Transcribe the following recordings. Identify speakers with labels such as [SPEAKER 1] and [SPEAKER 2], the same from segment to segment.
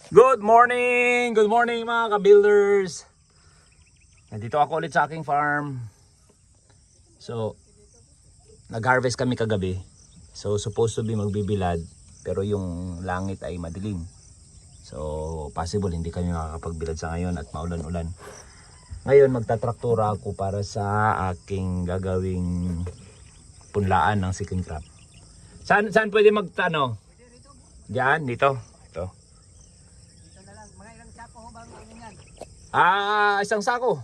[SPEAKER 1] Good morning! Good morning mga ka-builders! Nandito ako ulit sa aking farm. So, nag-harvest kami kagabi. So, supposed to be magbibilad. Pero yung langit ay madilim. So, possible hindi kami makakapagbilad sa ngayon at maulan-ulan. Ngayon, magtatraktura ako para sa aking gagawing punlaan ng second crop. Saan pwede magtano? Diyan, dito. Ito. Isang sako.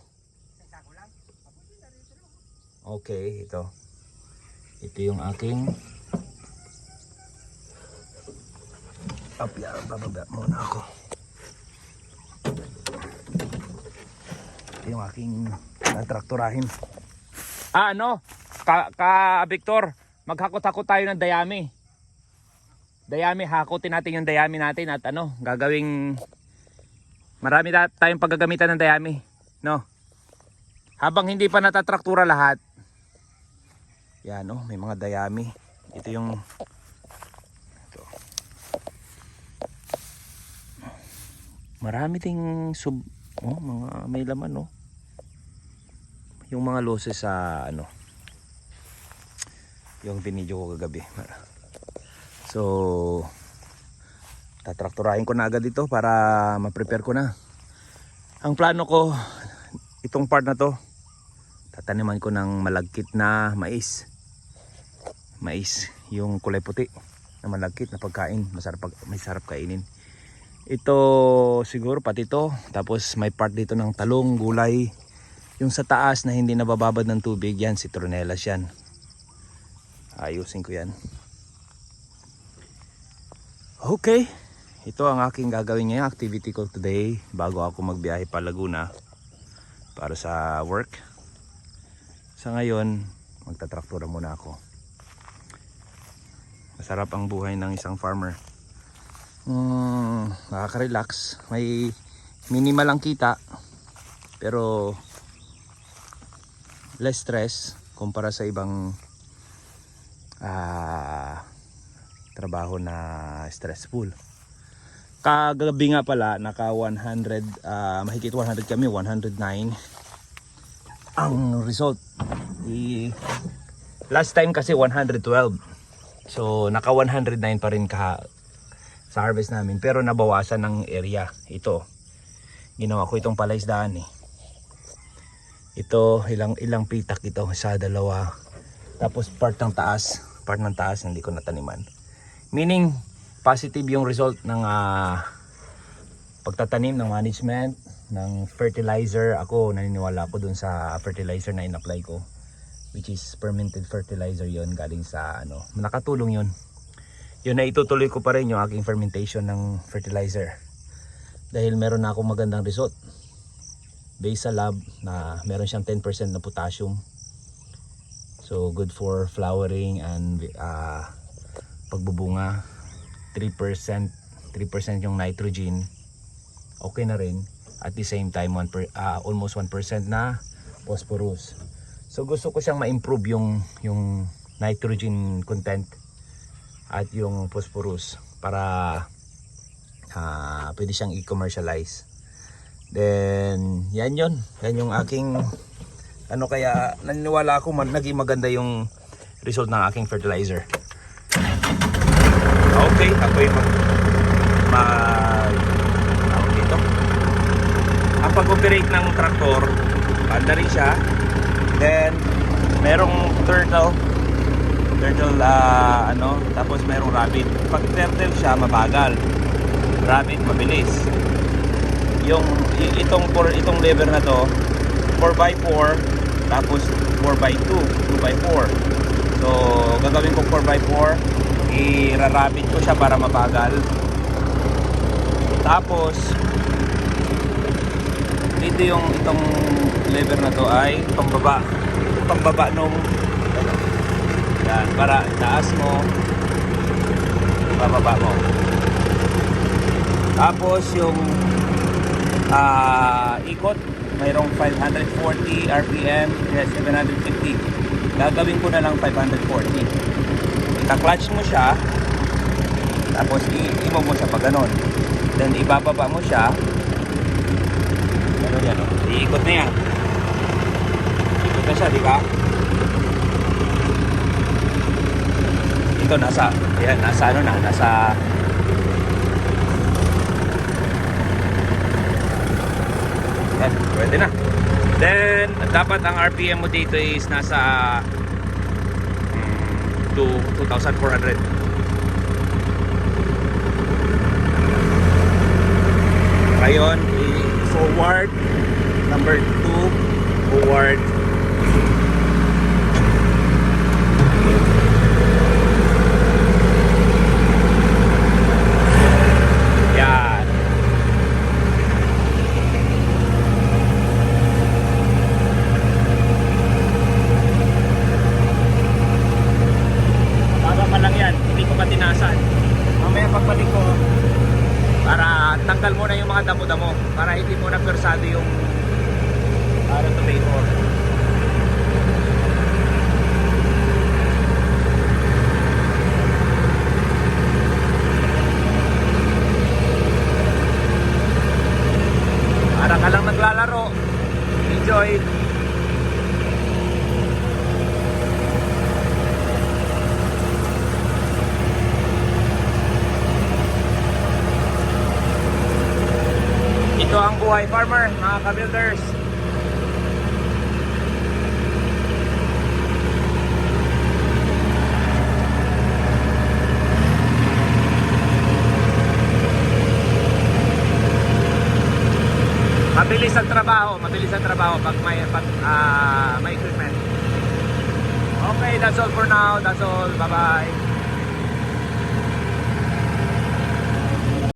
[SPEAKER 1] Okay, ito. Ito yung aking bababa muna ako. Ito yung aking trakturahin. Victor, maghakot-hakot tayo ng dayami. Hakotin natin yung dayami natin at gagawing marami tayong paggagamitan ng dayami, no? Habang hindi pa natatraktura lahat. Yan, may mga dayami. Ito yung ito. Marami ting mga may laman, no? Yung mga loses sa yung binidyo ko kagabi. So, tatrakturahin ko na agad ito para ma-prepare ko na. Ang plano ko, itong part na to, tataniman ko ng malagkit na mais. Mais, yung kulay puti na malagkit na pagkain, masarap kainin. Ito siguro pati ito, tapos may part dito ng talong, gulay. Yung sa taas na hindi nabababad ng tubig, yan citronelas yan. Ayusin ko yan. Okay, ito ang aking gagawin ngayong activity ko today bago ako magbiyahe pa Laguna para sa work. Sa ngayon, magtatraktura muna ako. Masarap ang buhay ng isang farmer. Nakaka-relax. May minimal ang kita pero less stress kumpara sa ibang trabaho na stressful. Kagabi nga pala naka 100 mahigit 100 kami, 109 ang result. Last time kasi 112. So naka 109 pa rin sa harvest namin pero nabawasan ng area. Ito. Ginawa ko itong palaisdaan eh. Ito ilang pitak ito, sa dalawa. Tapos part ng taas hindi ko nataniman. Meaning, positive yung result ng pagtatanim, ng management, ng fertilizer. Ako, naniniwala ako dun sa fertilizer na in-apply ko. Which is fermented fertilizer yon galing sa nakatulong yun. Yun na itutuloy ko pa rin yung aking fermentation ng fertilizer. Dahil meron na akong magandang result. Based sa lab na meron siyang 10% na potassium. So, good for flowering and pagbubunga. 3% yung nitrogen, okay na rin. At the same time almost 1% na phosphorus. So gusto ko siyang ma-improve yung nitrogen content at yung phosphorus para pwede siyang i-commercialize. Then yan yung aking kaya naniniwala ako naging maganda yung result ng aking fertilizer. Okay, ako yung dito. Ang pag-operate ng traktor, banda rin siya. Then, merong turtle, tapos merong rabbit. Pag turtle siya, mabagal. Rabbit, mabilis. Itong lever na to, 4x4, tapos 4x2, 2x4. So, gagawin ko 4x4. I-rabbit ko siya para mabagal. Tapos dito itong lever na to ay pambaba nung yan, para taas mo, bababa mo. Tapos yung ikot mayroong 540 RPM, 750. Gagawin ko na lang 540. Ika-clutch mo siya, tapos i-move mo siya pa ganon. Then ibababa mo siya. Ano yan, oh. Iikot na yan. Ikot na siya, di ba? Ito nasa, yan, nasa ano na, nasa yan, pwede na. Then, dapat ang RPM mo dito is nasa 2,400. Ngayon, forward, number 2, forward. Yan. Baba pa lang yan, hindi ko pa tinasan. Mamaya pagbalik ko, para tanggal mo na yung mga damo-damo, para hindi mo na persado yung rotator. Para ka lang naglalaro. Enjoy. Ito ang buhay farmer, mga ka-builders. Mabilis ang trabaho pag may equipment. Okay, that's all for now. That's all. Bye-bye.